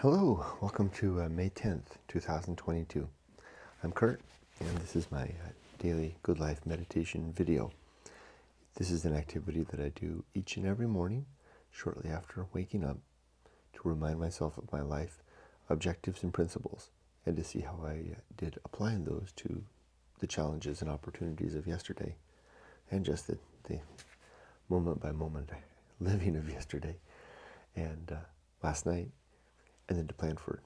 Hello, welcome to May 10th, 2022. I'm Kurt, and this is my daily Good Life meditation video. This is an activity that I do each and every morning, shortly after waking up, to remind myself of my life objectives and principles, and to see how I did applying those to the challenges and opportunities of yesterday, and just the moment by moment living of yesterday, and last night, and then to plan for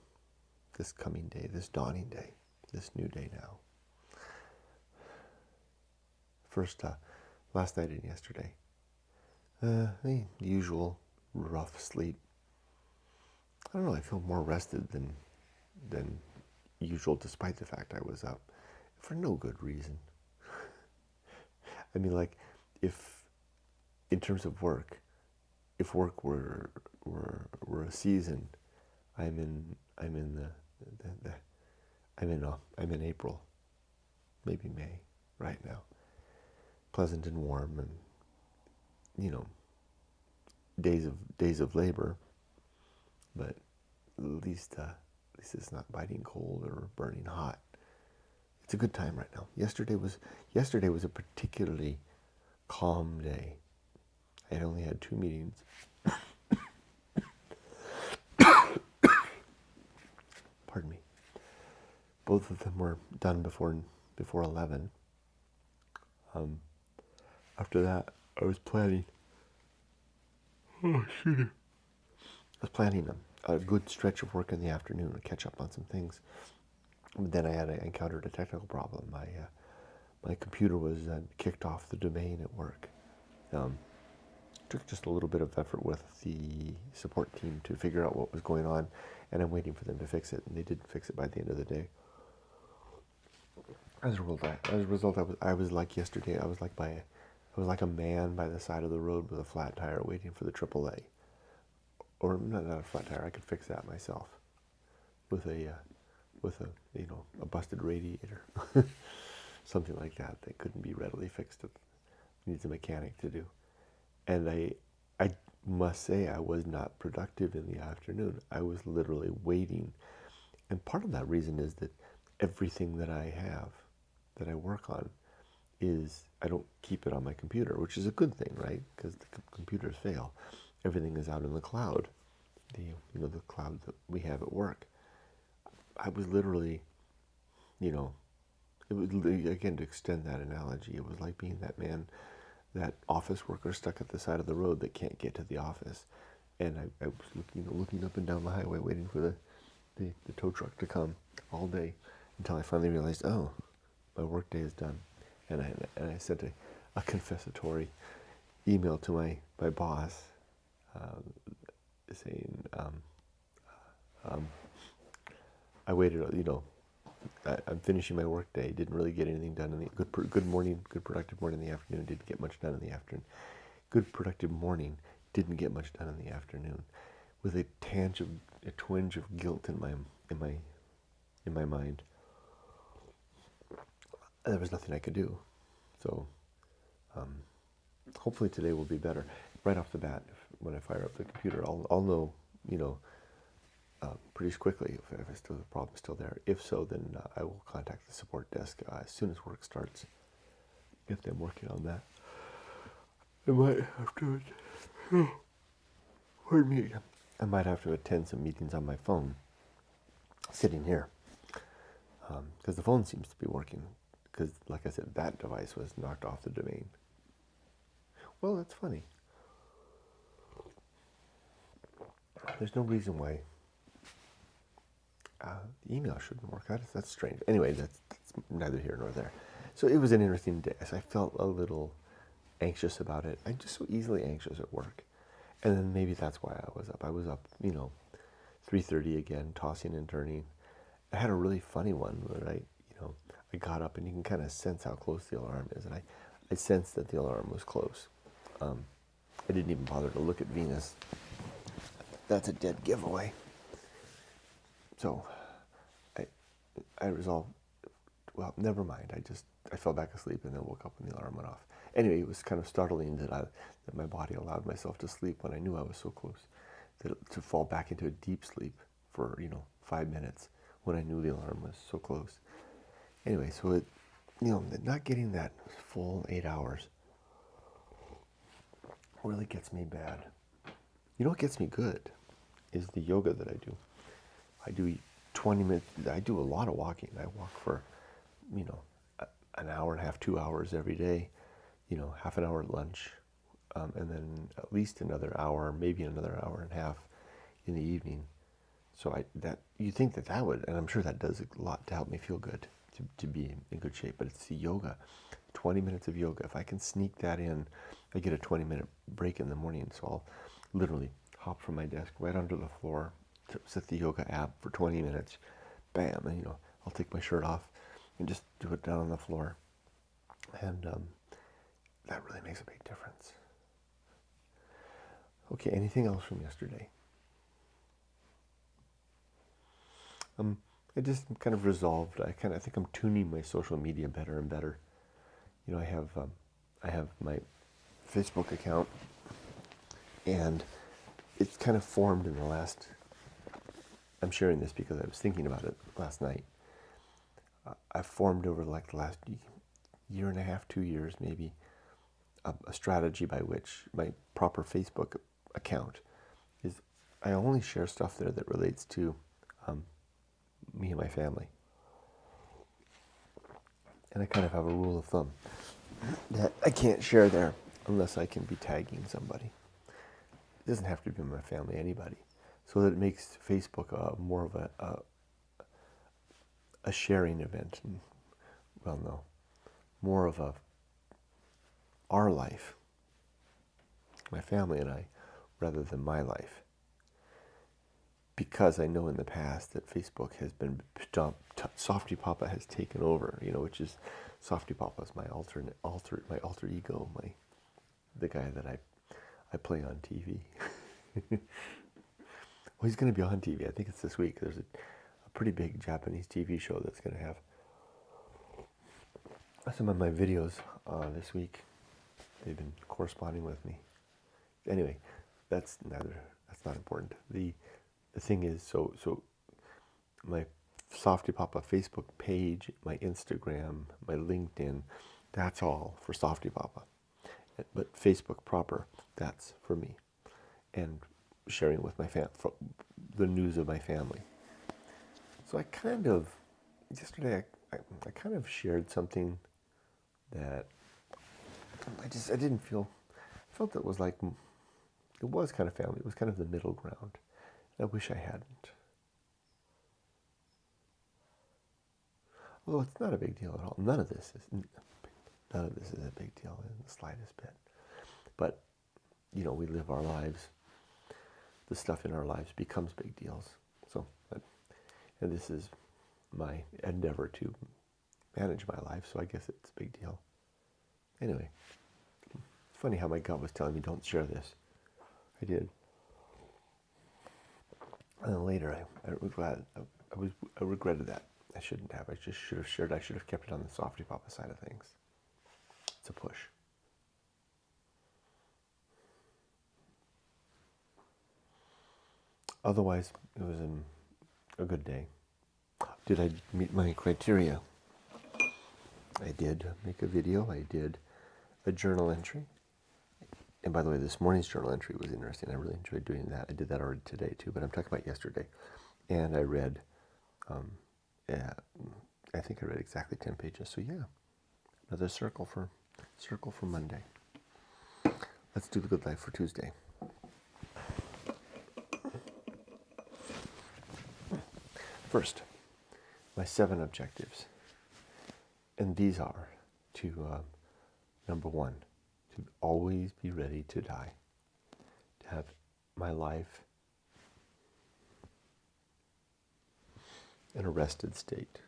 this coming day, this dawning day, this new day now. First, last night and yesterday, the usual rough sleep. I don't know, I feel more rested than usual, despite the fact I was up for no good reason. I mean, like, if in terms of work, if work were a season, I'm in April, maybe May right now. Pleasant and warm, and days of labor, but at least it's not biting cold or burning hot. It's a good time right now. Yesterday was a particularly calm day. I had only had 2 meetings. Pardon me. Both of them were done before 11. After that, I was planning. Oh, excuse me. I was planning a good stretch of work in the afternoon to catch up on some things. But then I encountered a technical problem. My computer was kicked off the domain at work. Took just a little bit of effort with the support team to figure out what was going on, and I'm waiting for them to fix it, and they didn't fix it by the end of the day. As a result, I was like yesterday. I was like a man by the side of the road with a flat tire, waiting for the AAA, or not a flat tire. I could fix that myself with a busted radiator, something like that couldn't be readily fixed. It needs a mechanic to do. And I must say I was not productive in the afternoon. I was literally waiting. And part of that reason is that everything that I have, that I work on, I don't keep it on my computer, which is a good thing, right? Because the computers fail. Everything is out in the cloud, the cloud that we have at work. I was literally, it was, again, to extend that analogy, it was like being that man, that office worker stuck at the side of the road that can't get to the office. And I was looking up and down the highway, waiting for the tow truck to come all day, until I finally realized, oh, my work day is done. And I sent a confessatory email to my boss, saying, I waited, I'm finishing my work day, didn't really get anything done in the good productive morning in the afternoon, didn't get much done in the afternoon. Good productive morning, didn't get much done in the afternoon, with a twinge of guilt in my mind. There was nothing I could do. So hopefully today will be better. Right off the bat, when I fire up the computer, I'll know, pretty quickly if the problem's still there. If so, then I will contact the support desk as soon as work starts, if they're working on that. I might have to, pardon me, I might have to attend some meetings on my phone, sitting here, because the phone seems to be working, because, like I said, that device was knocked off the domain. Well, that's funny. There's no reason why the email shouldn't work. That's strange. Anyway, that's neither here nor there. So it was an interesting day. So I felt a little anxious about it. I'm just so easily anxious at work. And then maybe that's why I was up. I was up, 3:30 again, tossing and turning. I had a really funny one where I got up, and you can kind of sense how close the alarm is. And I sensed that the alarm was close. I didn't even bother to look at Venus. That's a dead giveaway. So I resolved, well, never mind. I fell back asleep and then woke up when the alarm went off. Anyway, it was kind of startling that my body allowed myself to sleep when I knew I was so close, to fall back into a deep sleep for 5 minutes when I knew the alarm was so close. Anyway, so not getting that full 8 hours really gets me bad. You know what gets me good is the yoga that I do. I do 20 minutes. I do a lot of walking. I walk for, an hour and a half, 2 hours every day. Half an hour at lunch, and then at least another hour, maybe another hour and a half in the evening. So you think that would, and I'm sure that does a lot to help me feel good, to be in good shape. But it's the yoga, 20 minutes of yoga. If I can sneak that in, I get a 20-minute break in the morning. So I'll literally hop from my desk right onto the floor, set the yoga app for 20 minutes, bam, and I'll take my shirt off and just do it down on the floor. And that really makes a big difference. Okay, anything else from yesterday? I just kind of resolved. I think I'm tuning my social media better and better. I have my Facebook account, and it's kind of formed in the last. I'm sharing this because I was thinking about it last night. I've formed over like the last year and a half, 2 years maybe, a strategy by which my proper Facebook account is I only share stuff there that relates to me and my family. And I kind of have a rule of thumb that I can't share there unless I can be tagging somebody. It doesn't have to be my family, anybody. So that it makes Facebook more of a sharing event. Well, no, more of our life, my family and I, rather than my life. Because I know in the past that Facebook has been Softy Papa has taken over, which is Softy Papa is my alter ego, the guy that I play on TV. Well, he's going to be on TV. I think it's this week. There's a pretty big Japanese TV show that's going to have some of my videos this week. They've been corresponding with me. Anyway, that's not important. The thing is, so my Softy Papa Facebook page, my Instagram, my LinkedIn, that's all for Softy Papa. But Facebook proper, that's for me. And sharing with my the news of my family. So yesterday I kind of shared something that I didn't felt it was like, it was kind of family. It was kind of the middle ground. I wish I hadn't. Although it's not a big deal at all. None of this is a big deal in the slightest bit. But, we live our lives. The stuff in our lives becomes big deals. So, and this is my endeavor to manage my life, so I guess it's a big deal. Anyway, it's funny how my gut was telling me, don't share this. I did. And then later, I regretted that. I shouldn't have. I just should have shared. I should have kept it on the Softy Papa side of things. It's a push. Otherwise, it was a good day. Did I meet my criteria? I did make a video. I did a journal entry. And by the way, this morning's journal entry was interesting. I really enjoyed doing that. I did that already today too, but I'm talking about yesterday. And I read, I think I read exactly 10 pages. So yeah, another circle for Monday. Let's do the good life for Tuesday. First, my 7 objectives. And these are to, number 1, to always be ready to die. To have my life in a rested state.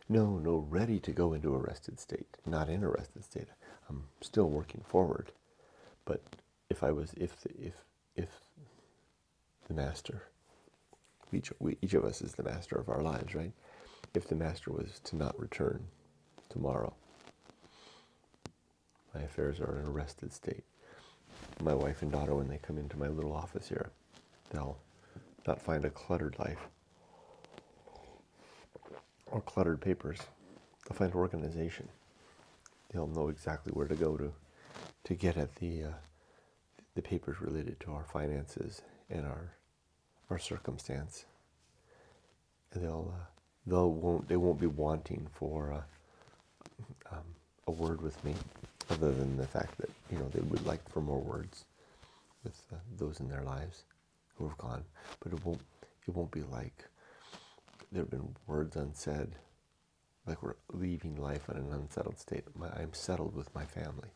No, ready to go into a rested state. Not in a rested state. I'm still working forward. But if the master, each of us is the master of our lives, right? If the master was to not return tomorrow, my affairs are in a rested state. My wife and daughter, when they come into my little office here, they'll not find a cluttered life or cluttered papers. They'll find organization. They'll know exactly where to go to get at the papers related to our finances and our circumstance. And they won't be wanting for a word with me, other than the fact that they would like for more words with those in their lives who have gone. But it won't be like there have been words unsaid, like we're leaving life in an unsettled state. I'm settled with my family.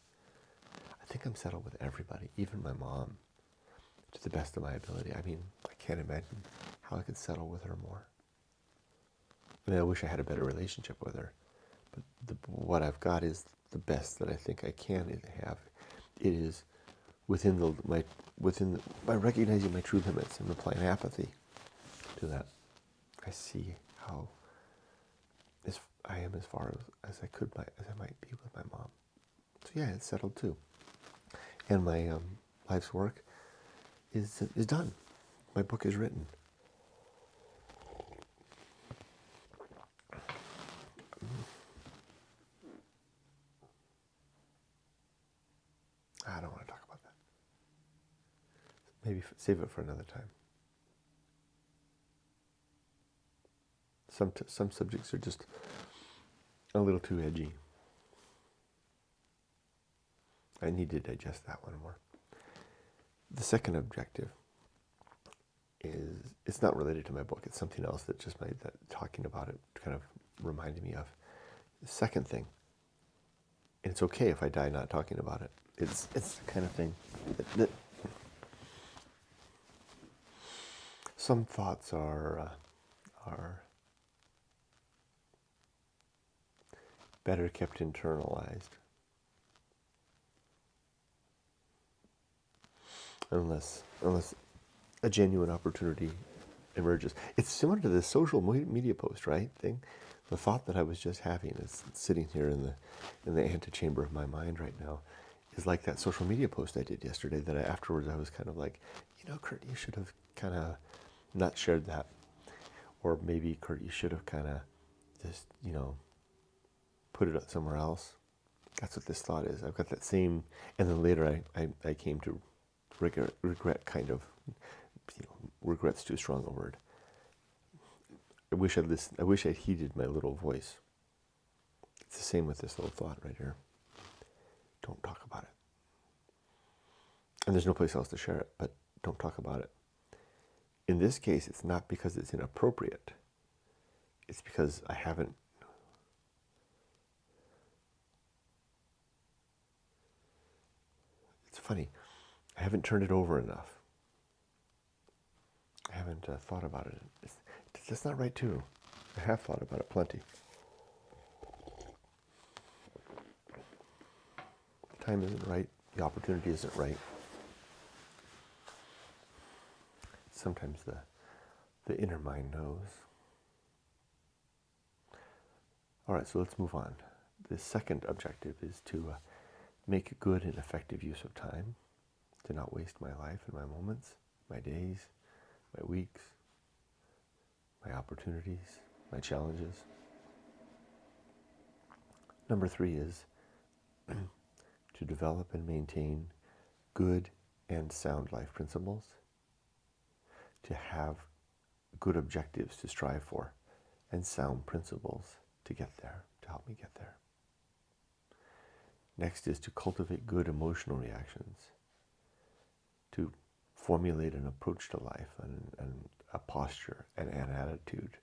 I think I'm settled with everybody, even my mom, to the best of my ability. I mean, I can't imagine how I could settle with her more. I mean, I wish I had a better relationship with her, but what I've got is the best that I think I can have. It is by recognizing my true limits and applying apathy to that. I see how I am as far as I might be with my mom. So yeah, it's settled too. And my life's work is done. My book is written. I don't want to talk about that. Maybe save it for another time. Some subjects are just a little too edgy. I need to digest that one more. The second objective it's not related to my book. It's something else that just made that talking about it kind of reminded me of. The second thing, and it's okay if I die not talking about it. It's the kind of thing that some thoughts are better kept internalized, unless a genuine opportunity emerges. It's similar to this social media post, right? Thing. The thought that I was just having is sitting here in the antechamber of my mind right now is like that social media post I did yesterday that afterwards I was kind of like, Kurt, you should have kind of not shared that. Or maybe, Kurt, you should have kind of just, put it somewhere else. That's what this thought is. I've got that same, and then later I came to regret kind of, regret's too strong a word. I wish I'd heeded my little voice. It's the same with this little thought right here. Don't talk about it. And there's no place else to share it, but don't talk about it. In this case, it's not because it's inappropriate. It's because I haven't. It's funny. I haven't turned it over enough. I haven't thought about it. That's not right, too. I have thought about it plenty. The time isn't right. The opportunity isn't right. Sometimes the inner mind knows. All right, so let's move on. The second objective is to make good and effective use of time, to not waste my life and my moments, my days, my weeks, my opportunities, my challenges. Number 3 is to develop and maintain good and sound life principles, to have good objectives to strive for, and sound principles to get there, to help me get there. Next is to cultivate good emotional reactions, to formulate an approach to life and a posture and an attitude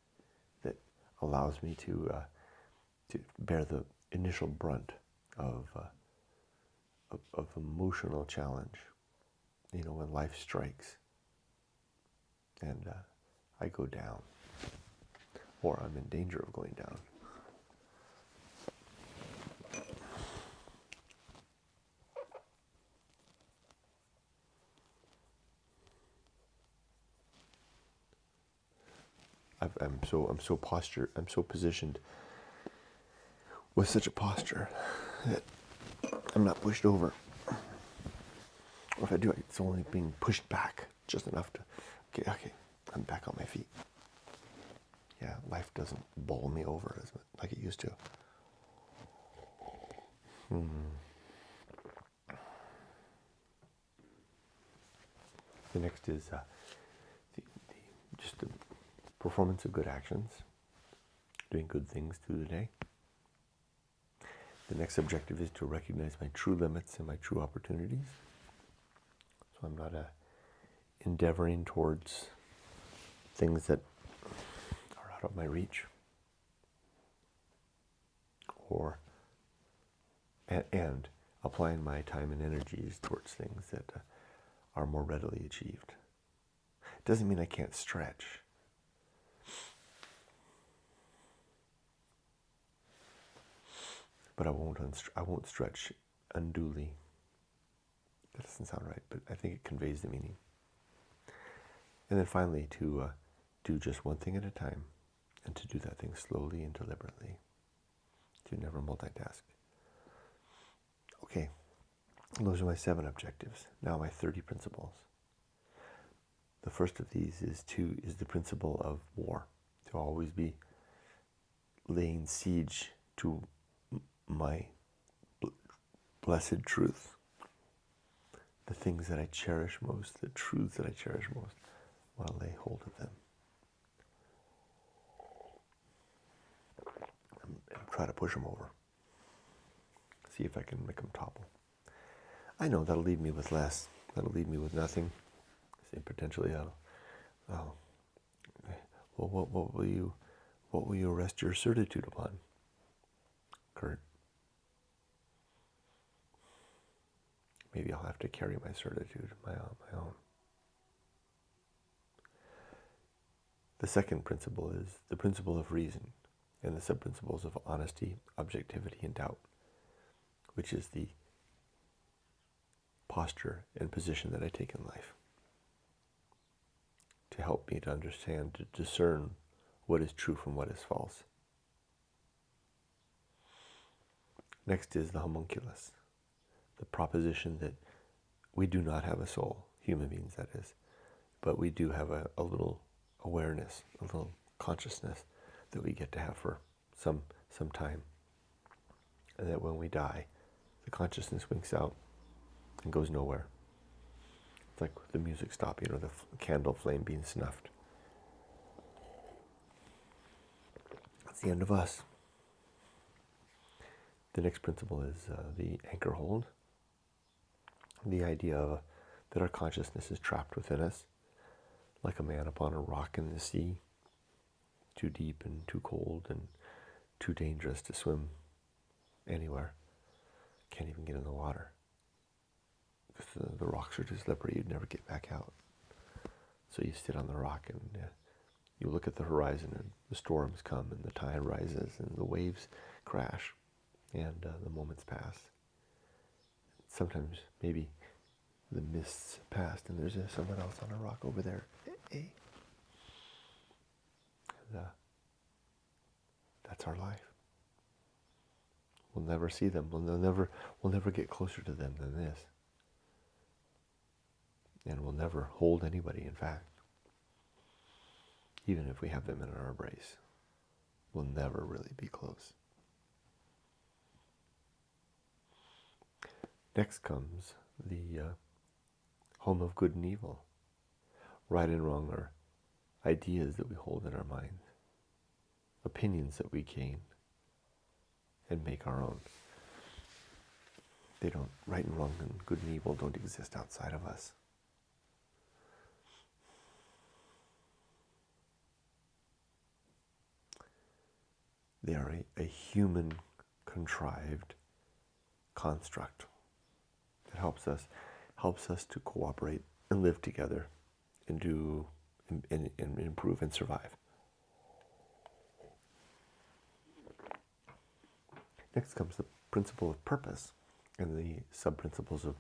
that allows me to bear the initial brunt of emotional challenge. When life strikes and I go down, or I'm in danger of going down. I'm so positioned with such a posture that I'm not pushed over. Or if I do, it's only being pushed back just enough to, okay, I'm back on my feet. Yeah, life doesn't bowl me over as like it used to. The next is just the performance of good actions, doing good things through the day. The next objective is to recognize my true limits and my true opportunities. So I'm not endeavoring towards things that are out of my reach, or and applying my time and energies towards things that are more readily achieved. It doesn't mean I can't stretch. But I won't stretch unduly. That doesn't sound right, but I think it conveys the meaning. And then finally, to do just one thing at a time, and to do that thing slowly and deliberately. To never multitask. Okay, those are my 7 objectives. Now my 30 principles. The first of these is the principle of war. To always be laying siege to my blessed truth. The things that I cherish most, the truths that I cherish most, I want to lay hold of them. And try to push them over. See if I can make them topple. I know that'll leave me with less. That'll leave me with nothing. See, potentially, well, what will you rest your certitude upon, Kurt? Maybe I'll have to carry my certitude, my own. The second principle is the principle of reason, and the sub-principles of honesty, objectivity, and doubt, which is the posture and position that I take in life to help me to understand, to discern what is true from what is false. Next is the homunculus, the proposition that we do not have a soul, human beings that is, but we do have a little awareness, a little consciousness that we get to have for some time. And that when we die, the consciousness winks out and goes nowhere. It's like the music stopping or the candle flame being snuffed. That's the end of us. The next principle is the Anchorhold. The idea that our consciousness is trapped within us, like a man upon a rock in the sea, too deep and too cold and too dangerous to swim anywhere. Can't even get in the water. Because the rocks are too slippery, you'd never get back out. So you sit on the rock and you look at the horizon, and the storms come and the tide rises and the waves crash and the moments pass. Sometimes maybe the mists passed and there's someone else on a rock over there. Hey. And that's our life. We'll never see them. We'll never get closer to them than this. And we'll never hold anybody, in fact. Even if we have them in our embrace, we'll never really be close. Next comes the home of good and evil. Right and wrong are ideas that we hold in our minds, opinions that we gain and make our own. They don't, right and wrong and good and evil don't exist outside of us. They are a human contrived construct that helps us to cooperate and live together and do and improve and survive. Next comes the principle of purpose and the sub-principles of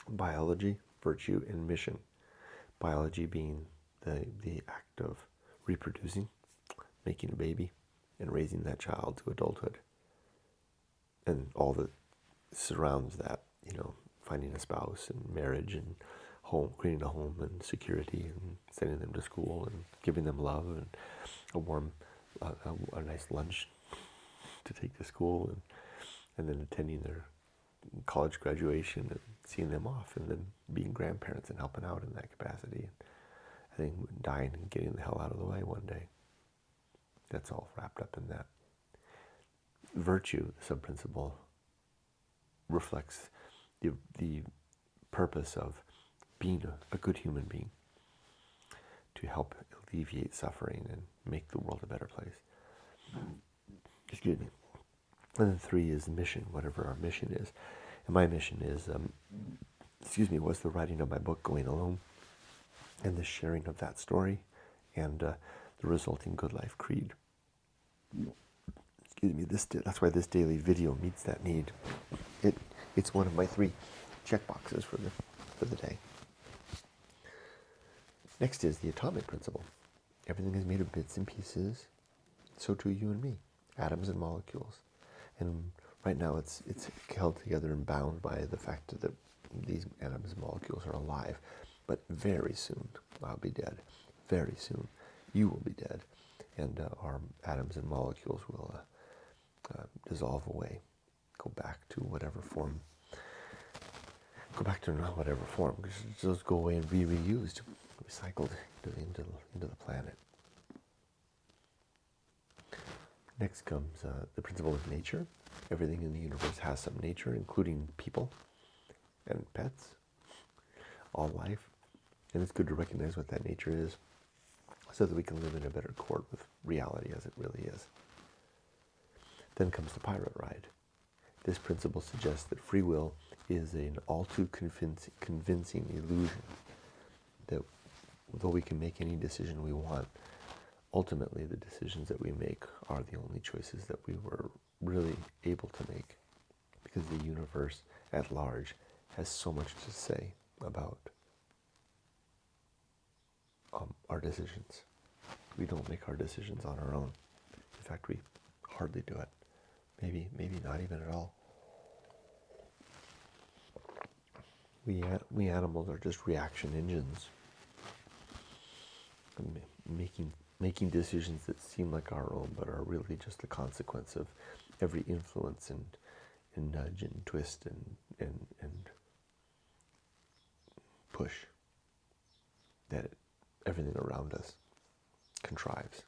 biology, virtue, and mission. Biology being the act of reproducing, making a baby, and raising that child to adulthood. And all that surrounds that, finding a spouse and marriage and home, creating a home and security and sending them to school and giving them love and a warm, a nice lunch to take to school, and then attending their college graduation and seeing them off, and then being grandparents and helping out in that capacity. And I think dying and getting the hell out of the way one day. That's all wrapped up in that. Virtue, the sub-principle, reflects the purpose of being a good human being, to help alleviate suffering and make the world a better place. Excuse me. And then 3 is mission, whatever our mission is. And my mission is, was the writing of my book, Going Alone, and the sharing of that story, and the resulting Good Life Creed. Excuse me. That's why this daily video meets that need. It's one of my 3 checkboxes for the day. Next is the atomic principle. Everything is made of bits and pieces. So too you and me, atoms and molecules. And right now it's held together and bound by the fact that these atoms and molecules are alive. But very soon I'll be dead. Very soon you will be dead. And our atoms and molecules will dissolve away, go back to whatever form. Go back to not whatever form, just go away and be reused, recycled into the planet. Next comes the principle of nature. Everything in the universe has some nature, including people and pets, all life. And it's good to recognize what that nature is so that we can live in a better accord with reality as it really is. Then comes the pirate ride. This principle suggests that free will is an all too convincing illusion, that though we can make any decision we want, ultimately the decisions that we make are the only choices that we were really able to make, because the universe at large has so much to say about our decisions. We don't make our decisions on our own. In fact, we hardly do it. Maybe not even at all. We animals are just reaction engines, making decisions that seem like our own, but are really just the consequence of every influence and nudge and twist and push that everything around us contrives.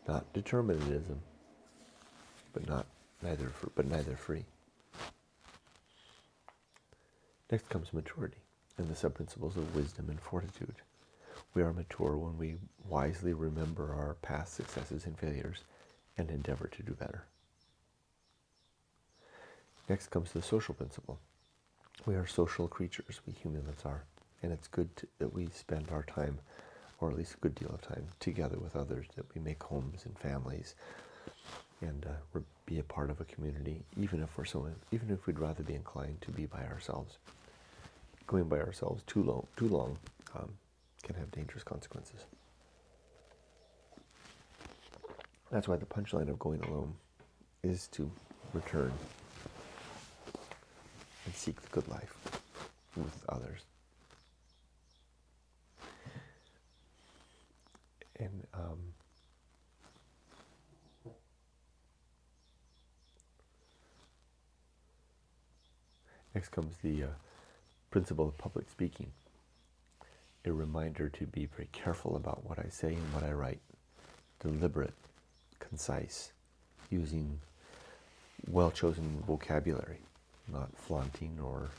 Not determinism, but neither free. Next comes maturity and the sub-principles of wisdom and fortitude. We are mature when we wisely remember our past successes and failures and endeavor to do better. Next comes the social principle. We are social creatures, we humans are, and it's good that we spend our time, or at least a good deal of time, together with others, that we make homes and families, and be a part of a community, even if we'd rather be inclined to be by ourselves. Going by ourselves too long can have dangerous consequences. That's why the punchline of Going Alone is to return and seek the good life with others. And next comes the principle of public speaking. A reminder to be very careful about what I say and what I write. Deliberate, concise, using well-chosen vocabulary, not flaunting or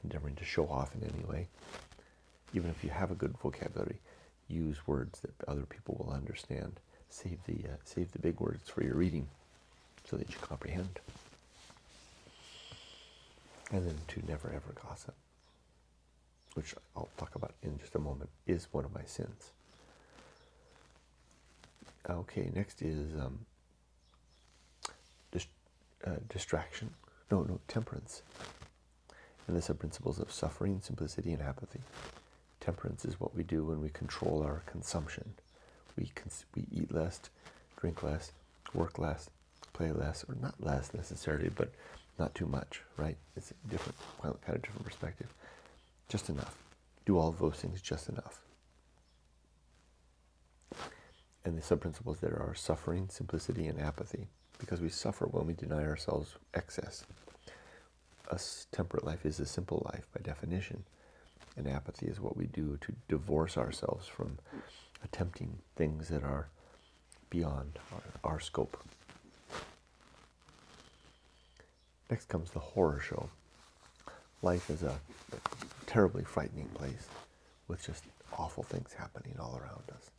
endeavoring to show off in any way. Even if you have a good vocabulary, use words that other people will understand. Save the big words for your reading so that you comprehend. And then to never ever gossip, which I'll talk about in just a moment, is one of my sins. Okay, next is temperance. And the sub-principles of suffering, simplicity, and apathy. Temperance is what we do when we control our consumption. We eat less, drink less, work less, play less, or not less necessarily, but not too much, right? It's a different, kind of different perspective. Just enough. Do all of those things just enough. And the sub-principles there are suffering, simplicity, and apathy, because we suffer when we deny ourselves excess. A temperate life is a simple life by definition, and apathy is what we do to divorce ourselves from attempting things that are beyond our scope. Next comes the horror show. Life is a terribly frightening place with just awful things happening all around us,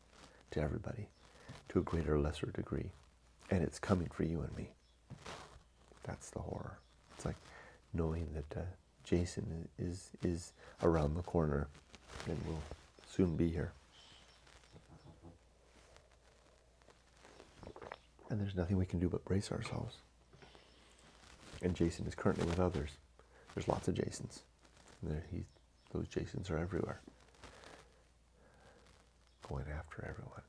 to everybody, to a greater or lesser degree. And it's coming for you and me. That's the horror. It's like knowing that Jason is around the corner and will soon be here. And there's nothing we can do but brace ourselves. And Jason is currently with others. There's lots of Jasons. Those Jasons are everywhere. Going after everyone,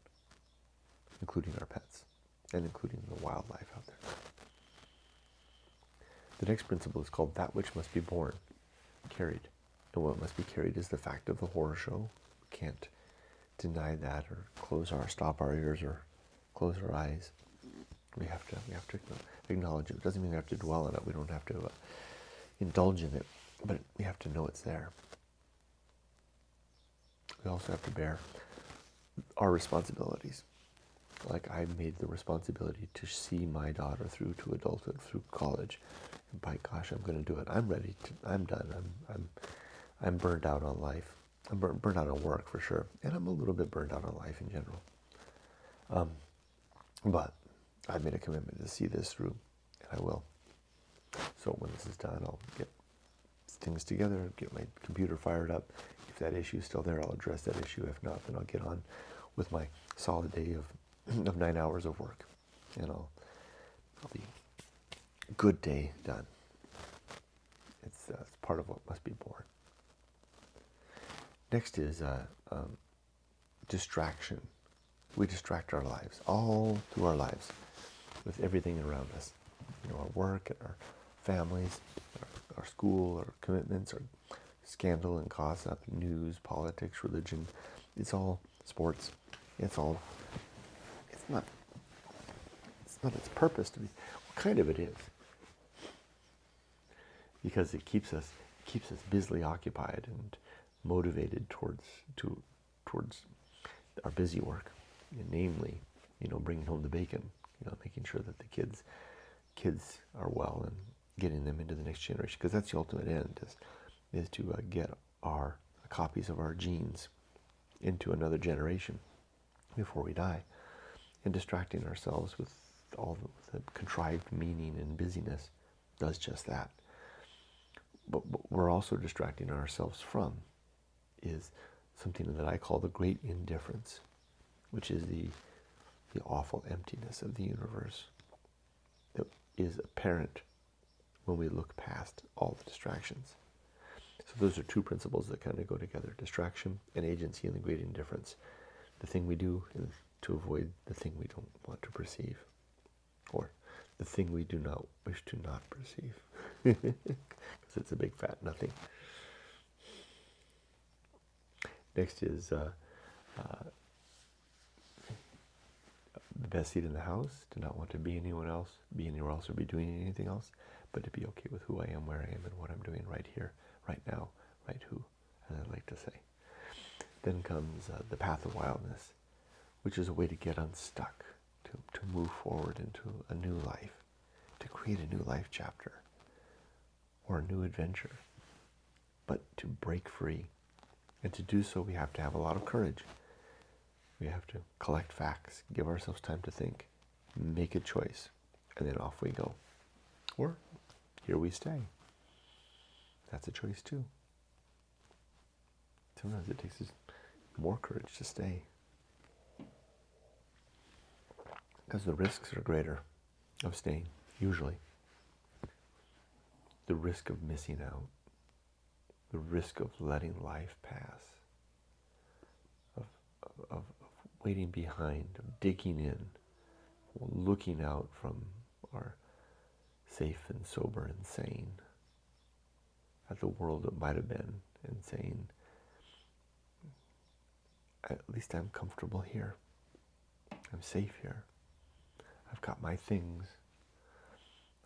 including our pets, and including the wildlife out there. The next principle is called that which must be borne, carried. And what must be carried is the fact of the horror show. We can't deny that or stop our ears or close our eyes. We have to acknowledge it. It doesn't mean we have to dwell on it. We don't have to indulge in it, but we have to know it's there. We also have to bear our responsibilities. Like I made the responsibility to see my daughter through to adulthood, through college. And by gosh, I'm going to do it. I'm ready. I'm done. I'm burned out on life. I'm burned out on work for sure, and I'm a little bit burned out on life in general. But I've made a commitment to see this through, and I will. So when this is done, I'll get things together, get my computer fired up. If that issue is still there, I'll address that issue. If not, then I'll get on with my solid day of 9 hours of work, and I'll be a good day done. It's part of what must be born. Next is distraction. We distract our lives, all through our lives, with everything around us. Our work, and our families, our school, our commitments, our scandal and gossip, news, politics, religion. It's all sports. It's not its purpose to be. What kind of it is? Because it keeps us busily occupied and motivated towards our busy work, and namely, bringing home the bacon, making sure that the kids are well and getting them into the next generation, because that's the ultimate end, is to get our copies of our genes into another generation before we die, and distracting ourselves with all the contrived meaning and busyness does just that. But what we're also distracting ourselves from is something that I call the great indifference, which is the awful emptiness of the universe that is apparent when we look past all the distractions. So those are two principles that kind of go together: distraction and agency, and the great indifference. The thing we do is to avoid the thing we don't want to perceive, or the thing we do not wish to not perceive, because it's a big fat nothing. Next is the best seat in the house, to not want to be anywhere else, or be doing anything else, but to be okay with who I am, where I am, and what I'm doing right here, right now, right who, as I like to say. Then comes the Path of Wildness, which is a way to get unstuck, to move forward into a new life, to create a new life chapter, or a new adventure, but to break free. And to do so, we have to have a lot of courage. We have to collect facts, give ourselves time to think, make a choice, and then off we go. Or here we stay. That's a choice too. Sometimes it takes us more courage to stay, because the risks are greater of staying, usually. The risk of missing out, the risk of letting life pass, of waiting behind, of digging in, looking out from our safe and sober and sane, at the world that might have been, and saying, at least I'm comfortable here. I'm safe here. I've got my things.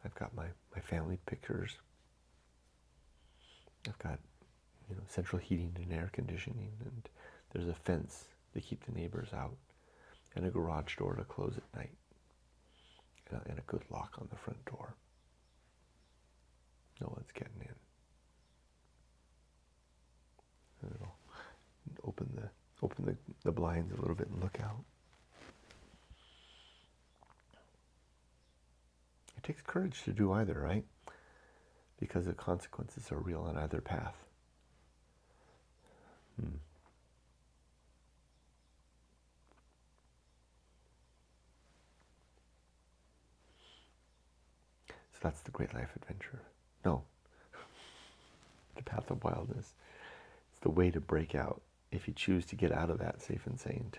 I've got my family pictures. I've got, central heating and air conditioning, and there's a fence to keep the neighbors out, and a garage door to close at night, and a good lock on the front door. No one's getting in. And it'll open the blinds a little bit and look out. It takes courage to do either, right? Because the consequences are real on either path. So that's the great life adventure. No, the path of wildness. It's the way to break out. If you choose to get out of that safe and sane,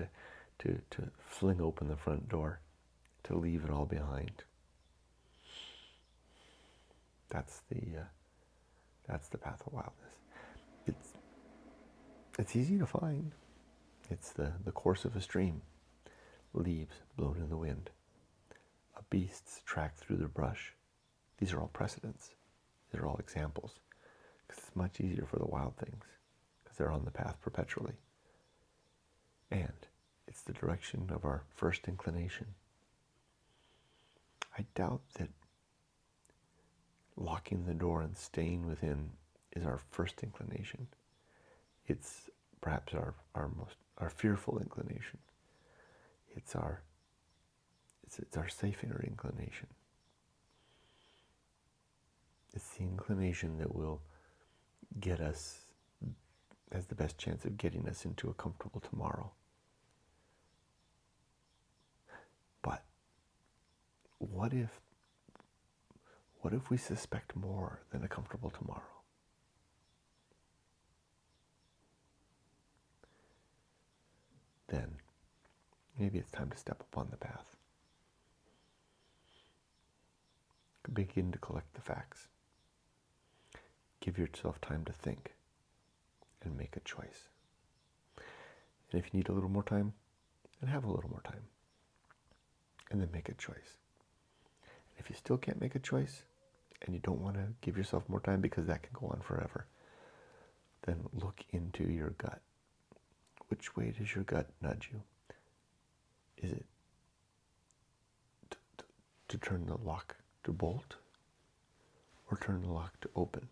to fling open the front door, to leave it all behind. That's the path of wildness. It's easy to find. It's the course of a stream, leaves blown in the wind, a beast's track through the brush. These are all precedents. These are all examples. Because it's much easier for the wild things, because they're on the path perpetually. And it's the direction of our first inclination. I doubt that locking the door and staying within is our first inclination. It's perhaps our fearful inclination. It's our safe inner inclination. It's the inclination that will get us, has the best chance of getting us into a comfortable tomorrow. But what if we suspect more than a comfortable tomorrow? Then maybe it's time to step upon the path. Begin to collect the facts. Give yourself time to think and make a choice. And if you need a little more time, then have a little more time. And then make a choice. And if you still can't make a choice, and you don't want to give yourself more time because that can go on forever, then look into your gut. Which way does your gut nudge you? Is it to turn the lock to bolt, or turn the lock to open?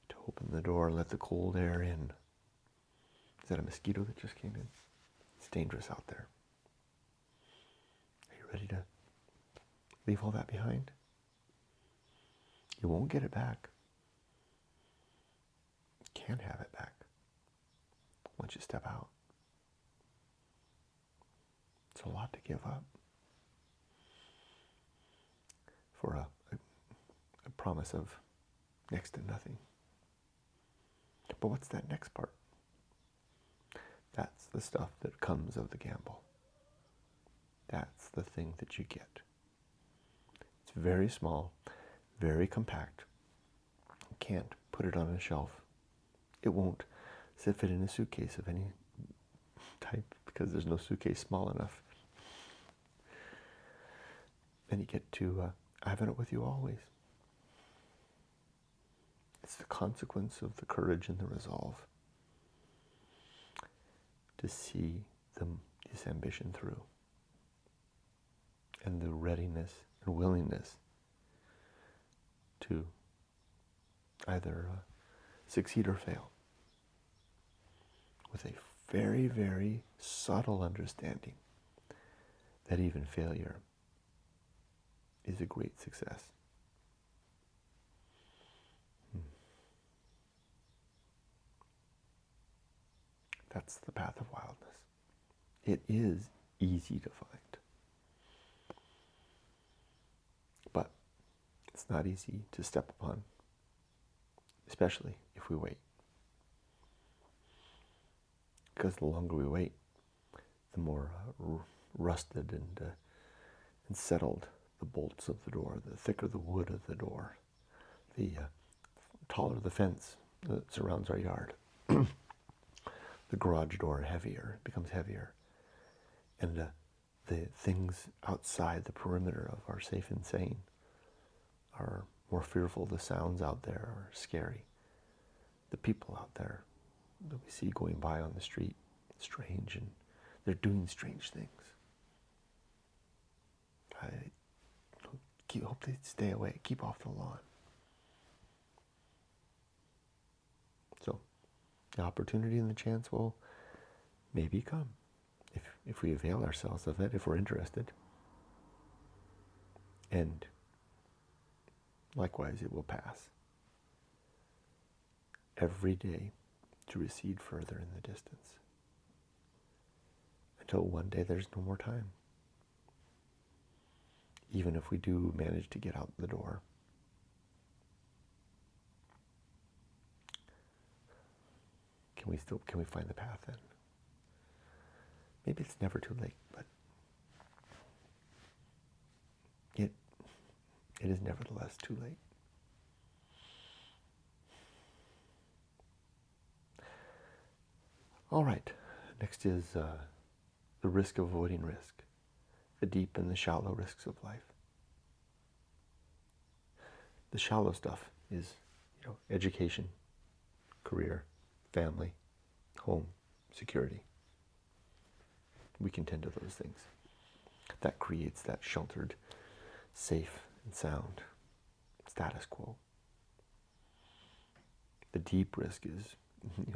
To open the door and let the cold air in. Is that a mosquito that just came in? It's dangerous out there. Are you ready to leave all that behind? You won't get it back. You can't have it back once you step out. It's a lot to give up for a promise of next to nothing. But what's that next part? That's the stuff that comes of the gamble. That's the thing that you get. It's very small, very compact. You can't put it on a shelf. It won't fit in a suitcase of any type because there's no suitcase small enough. And you get to having it with you always. It's the consequence of the courage and the resolve to see this ambition through, and the readiness and willingness to either succeed or fail with a very, very subtle understanding that even failure is a great success. That's the path of wildness. It is easy to find. But it's not easy to step upon, especially if we wait. Because the longer we wait, the more rusted and settled the bolts of the door, the thicker the wood of the door, the taller the fence that surrounds our yard. The garage door becomes heavier. And the things outside the perimeter of our safe and sane are more fearful. The sounds out there are scary. The people out there that we see going by on the street, strange, and they're doing strange things. I hope they stay away, keep off the lawn. So the opportunity and the chance will maybe come if we avail ourselves of it, if we're interested. And likewise, it will pass. Every day to recede further in the distance. Until one day there's no more time. Even if we do manage to get out the door. Can we find the path then? Maybe it's never too late, but it is nevertheless too late. All right, next is the risk of avoiding risk, the deep and the shallow risks of life. The shallow stuff is, education, career, family, home, security. We can tend to those things. That creates that sheltered, safe and sound status quo. The deep risk is,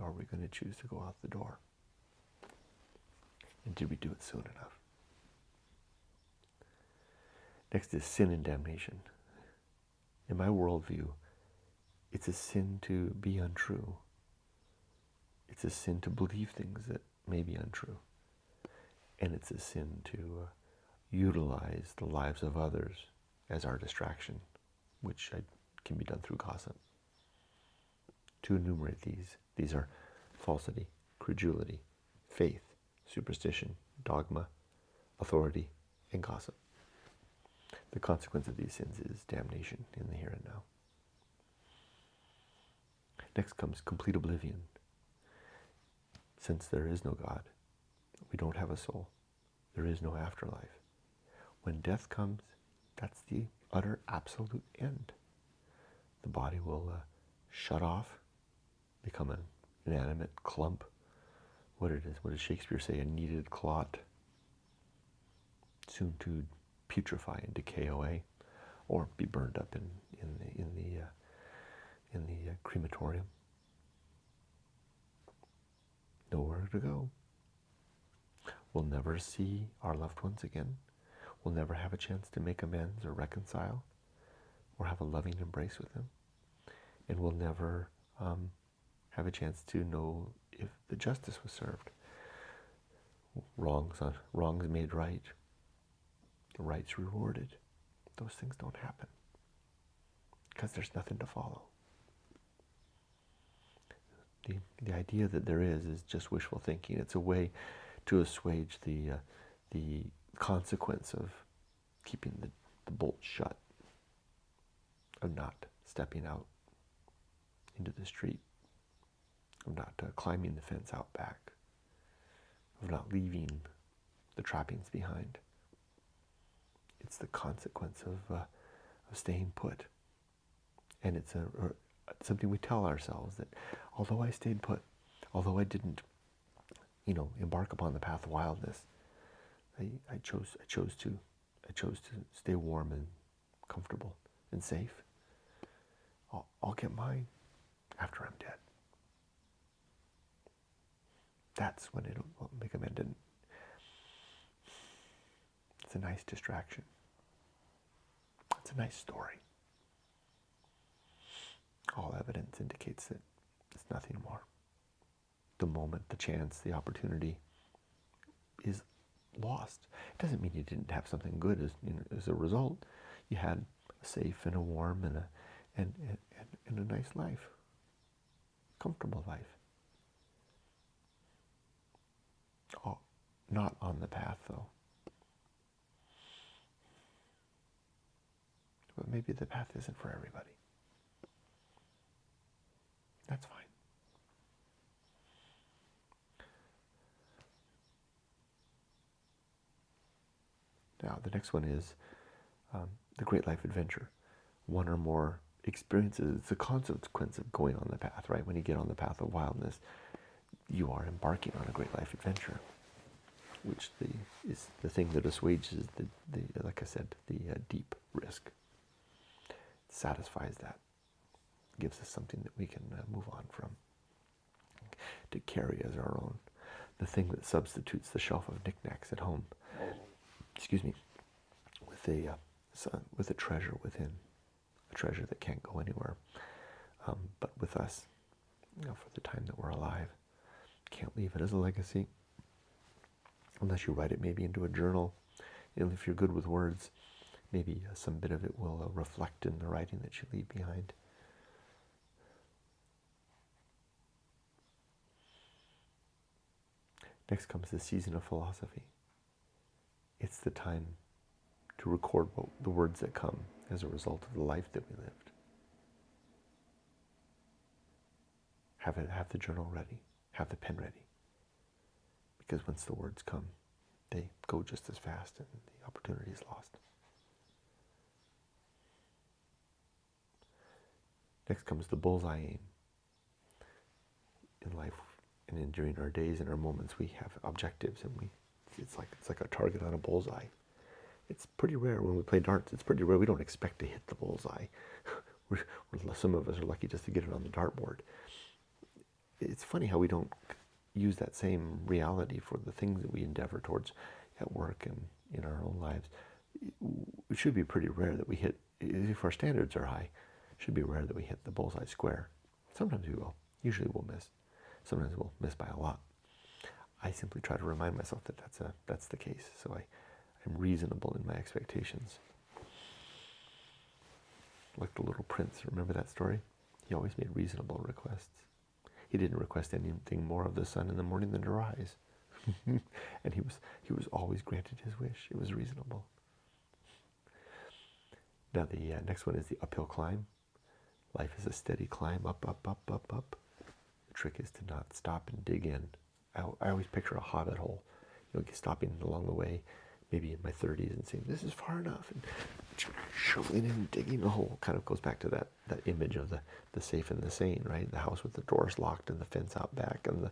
are we going to choose to go out the door? And did we do it soon enough? Next is sin and damnation. In my worldview, it's a sin to be untrue. It's a sin to believe things that may be untrue. And it's a sin to utilize the lives of others as our distraction, which can be done through gossip. To enumerate these are falsity, credulity, faith, superstition, dogma, authority, and gossip. The consequence of these sins is damnation in the here and now. Next comes complete oblivion. Since there is no God, we don't have a soul. There is no afterlife. When death comes, that's the utter absolute end. The body will shut off, become an inanimate clump. What does Shakespeare say? A kneaded clot, soon to putrefy and decay away, or be burned up in the crematorium. Nowhere to go. We'll never see our loved ones again. We'll never have a chance to make amends or reconcile or have a loving embrace with them. And we'll never have a chance to know if the justice was served. Wrongs made right. The rights rewarded. Those things don't happen because there's nothing to follow. The idea that there is just wishful thinking. It's a way to assuage the consequence of keeping the bolt shut, of not stepping out into the street, of not climbing the fence out back, of not leaving the trappings behind. It's the consequence of staying put. And it's something we tell ourselves that although I stayed put, although I didn't, embark upon the path of wildness, I chose to stay warm and comfortable and safe. I'll get mine after I'm dead. That's when it'll make amends. And it's a nice distraction. It's a nice story. All evidence indicates that it's nothing more. The moment, the chance, the opportunity is lost. It doesn't mean you didn't have something good as a result. You had a safe and a warm and a nice life, comfortable life. Oh, not on the path though. But maybe the path isn't for everybody. That's fine. Now, the next one is the Great Life Adventure. One or more experiences. It's a consequence of going on the path, right? When you get on the path of wildness, you are embarking on a great life adventure, which is the thing that assuages the like I said, the deep risk. It satisfies that. Gives us something that we can move on from, to carry as our own. The thing that substitutes the shelf of knickknacks at home, excuse me, with a treasure within, a treasure that can't go anywhere, but with us, for the time that we're alive. Can't leave it as a legacy, unless you write it maybe into a journal. And if you're good with words, maybe some bit of it will reflect in the writing that you leave behind. Next comes the season of philosophy. It's the time to record the words that come as a result of the life that we lived. Have the journal ready. Have the pen ready. Because once the words come, they go just as fast and the opportunity is lost. Next comes the bullseye aim. In life and during our days and our moments, we have objectives, and it's like a target on a bullseye. It's pretty rare when we play darts. It's pretty rare. We don't expect to hit the bullseye. Some of us are lucky just to get it on the dartboard. It's funny how we don't use that same reality for the things that we endeavor towards at work and in our own lives. It should be pretty rare that we hit, if our standards are high, it should be rare that we hit the bullseye square. Sometimes we will. Usually we'll miss. Sometimes we'll miss by a lot. I simply try to remind myself that that's the case. So I'm reasonable in my expectations. Like the Little Prince, remember that story? He always made reasonable requests. He didn't request anything more of the sun in the morning than to rise. And he was always granted his wish. It was reasonable. Now the next one is the uphill climb. Life is a steady climb, up, up, up, up, up. The trick is to not stop and dig in. I always picture a hobbit hole, stopping along the way, maybe in my 30s, and saying, this is far enough, and shoveling in and digging a hole. Kind of goes back to that image of the safe and the sane, right? The house with the doors locked and the fence out back and the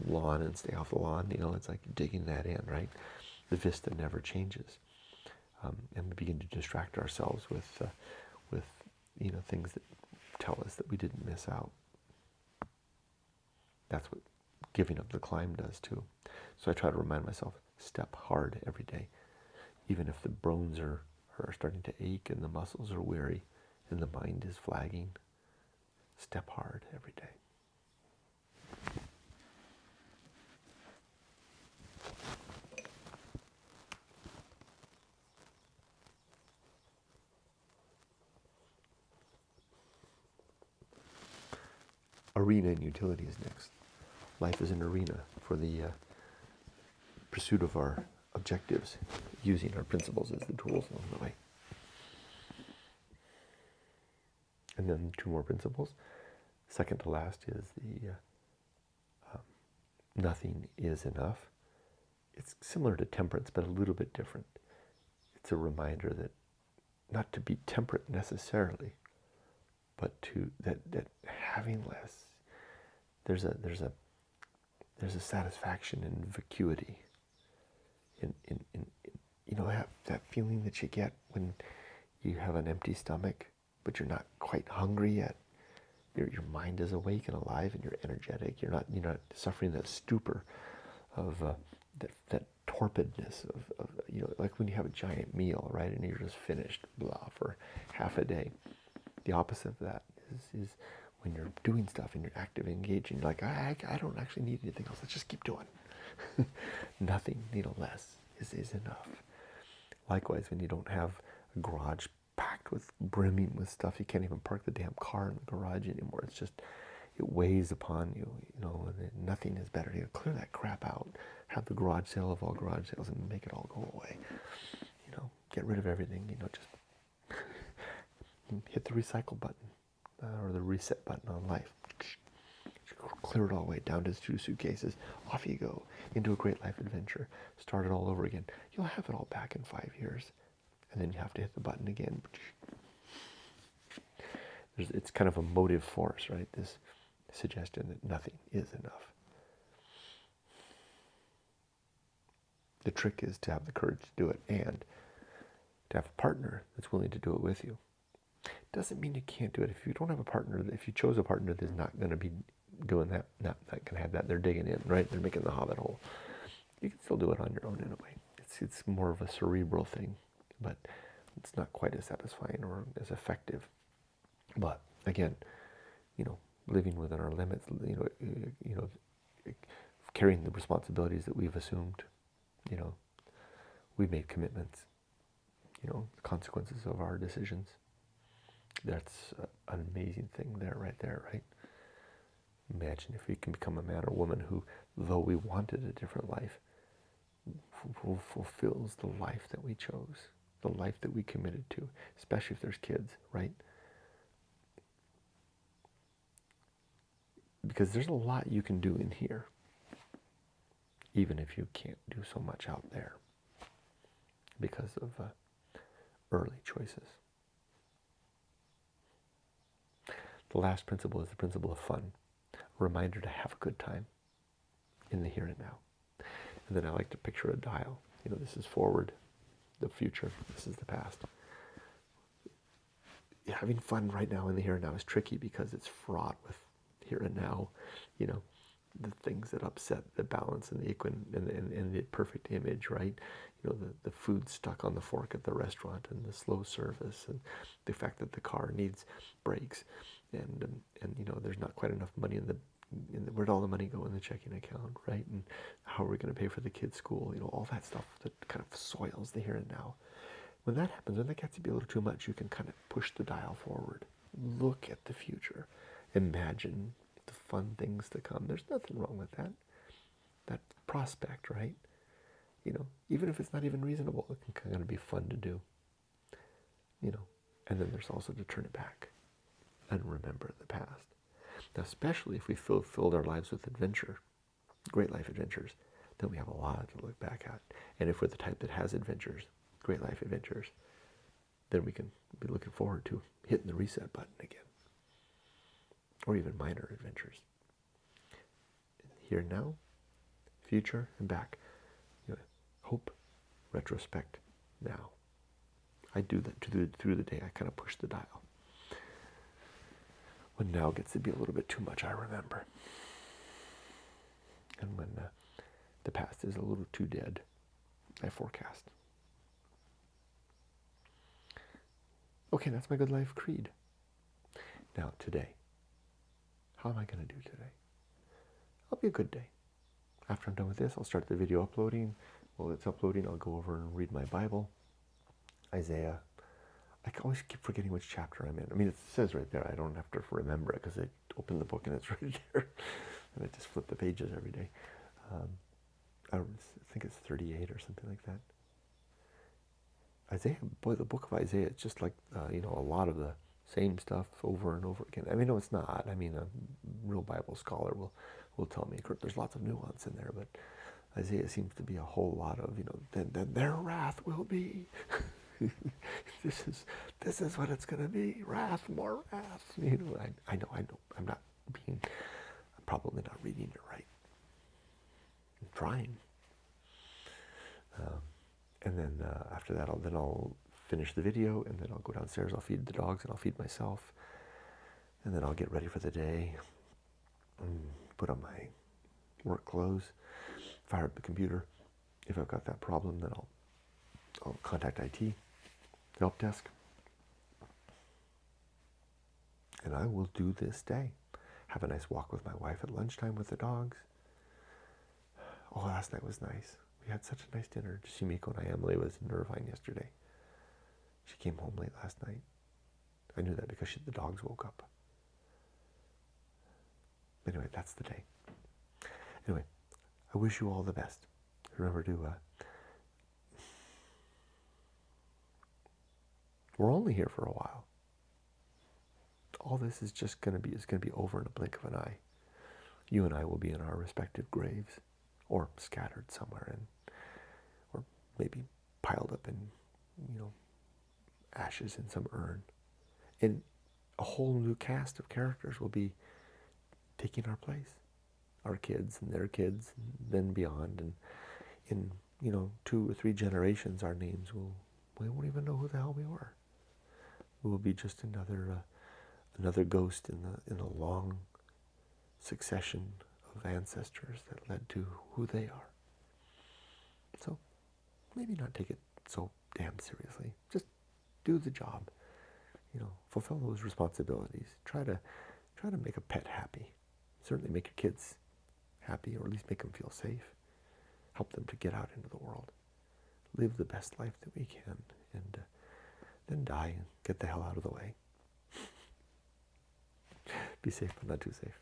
lawn, and stay off the lawn. It's like digging that in, right? The vista never changes. And we begin to distract ourselves with things that tell us that we didn't miss out. That's what giving up the climb does too. So I try to remind myself, step hard every day. Even if the bones are starting to ache and the muscles are weary and the mind is flagging, step hard every day. Arena and utility is next. Life is an arena for the pursuit of our objectives, using our principles as the tools along the way. And then 2 more principles. Second to last is the nothing is enough. It's similar to temperance, but a little bit different. It's a reminder that not to be temperate necessarily, but that having less, there's a satisfaction in vacuity. In have that feeling that you get when you have an empty stomach, but you're not quite hungry yet. Your mind is awake and alive, and you're energetic. You're not suffering that stupor of that torpidness of like when you have a giant meal, right, and you're just finished, blah, for half a day. The opposite of that is when you're doing stuff and you're active and engaging. You're like, I don't actually need anything else. Let's just keep doing. Nothing, less is enough. Likewise, when you don't have a garage packed with, brimming with stuff, you can't even park the damn car in the garage anymore. It's just, it weighs upon you, and nothing is better. Clear that crap out. Have the garage sale of all garage sales and make it all go away. Get rid of everything, just hit the recycle button or the reset button on life. Clear it all away down to 2 suitcases. Off you go into a great life adventure. Start it all over again. You'll have it all back in 5 years. And then you have to hit the button again. It's kind of a motive force, right? This suggestion that nothing is enough. The trick is to have the courage to do it and to have a partner that's willing to do it with you. Doesn't mean you can't do it. If you don't have a partner, if you chose a partner that's not going to be doing that, not going to have that, they're digging in, right? They're making the hobbit hole. You can still do it on your own in a way. It's more of a cerebral thing, but it's not quite as satisfying or as effective. But again, living within our limits, carrying the responsibilities that we've assumed, we've made commitments, the consequences of our decisions. That's an amazing thing right there, right? Imagine if we can become a man or woman who, though we wanted a different life, fulfills the life that we chose, the life that we committed to, especially if there's kids, right? Because there's a lot you can do in here, even if you can't do so much out there because of early choices. The last principle is the principle of fun. A reminder to have a good time in the here and now. And then I like to picture a dial. This is forward, the future. This is the past. Having fun right now in the here and now is tricky because it's fraught with here and now, the things that upset the balance and the and the perfect image, right? The food stuck on the fork at the restaurant and the slow service and the fact that the car needs brakes and there's not quite enough money where'd all the money go in the checking account, right? And how are we going to pay for the kids' school? All that stuff that kind of soils the here and now. When that happens, when that gets to be a little too much, you can kind of push the dial forward. Look at the future. Imagine the fun things to come. There's nothing wrong with that. That prospect, right? Even if it's not even reasonable, it can kind of be fun to do. And then there's also to turn it back and remember the past. Now, especially if we filled our lives with adventure, great life adventures, then we have a lot to look back at. And if we're the type that has adventures, great life adventures, then we can be looking forward to hitting the reset button again. Or even minor adventures. Here now, future, and back. Hope, retrospect, now. I do that through the day. I kind of push the dial. When now gets to be a little bit too much, I remember. And when the past is a little too dead, I forecast. Okay, that's my good life creed. Now, today. How am I going to do today? I'll be a good day. After I'm done with this, I'll start the video uploading. While it's uploading, I'll go over and read my Bible. Isaiah. I always keep forgetting which chapter I'm in. I mean, it says right there. I don't have to remember it because I open the book and it's right there. And I just flip the pages every day. I think it's 38 or something like that. Isaiah, boy, the book of Isaiah, it's just like, a lot of the same stuff over and over again. I mean, no, it's not. I mean, a real Bible scholar will tell me, Kurt, there's lots of nuance in there, but Isaiah seems to be a whole lot of, then their wrath will be. This is what it's going to be. Wrath, more wrath. I know. I'm probably not reading it right. I'm trying. And then after that, I'll finish the video, and then I'll go downstairs. I'll feed the dogs, and I'll feed myself, and then I'll get ready for the day. Put on my work clothes, fire up the computer. If I've got that problem, then I'll contact IT, help desk, and I will do this day. Have a nice walk with my wife at lunchtime with the dogs. Oh, last night was nice. We had such a nice dinner. Shimiko and Emily was in Irvine yesterday. She came home late last night. I knew that because the dogs woke up. Anyway, that's the day. Anyway, I wish you all the best. Remember to, we're only here for a while. all this is just going to be over in a blink of an eye. You and I will be in our respective graves, or scattered somewhere, or maybe piled up in, ashes in some urn. And a whole new cast of characters will be taking our place. Our kids and their kids, and then beyond. And in, 2 or 3 generations, our names we won't even know who the hell we were. We will be just another ghost in a long succession of ancestors that led to who they are. So maybe not take it so damn seriously. Just do the job. Fulfill those responsibilities. Try to make a pet happy. Certainly make your kids happy, or at least make them feel safe. Help them to get out into the world. Live the best life that we can, and then die and get the hell out of the way. Be safe, but not too safe.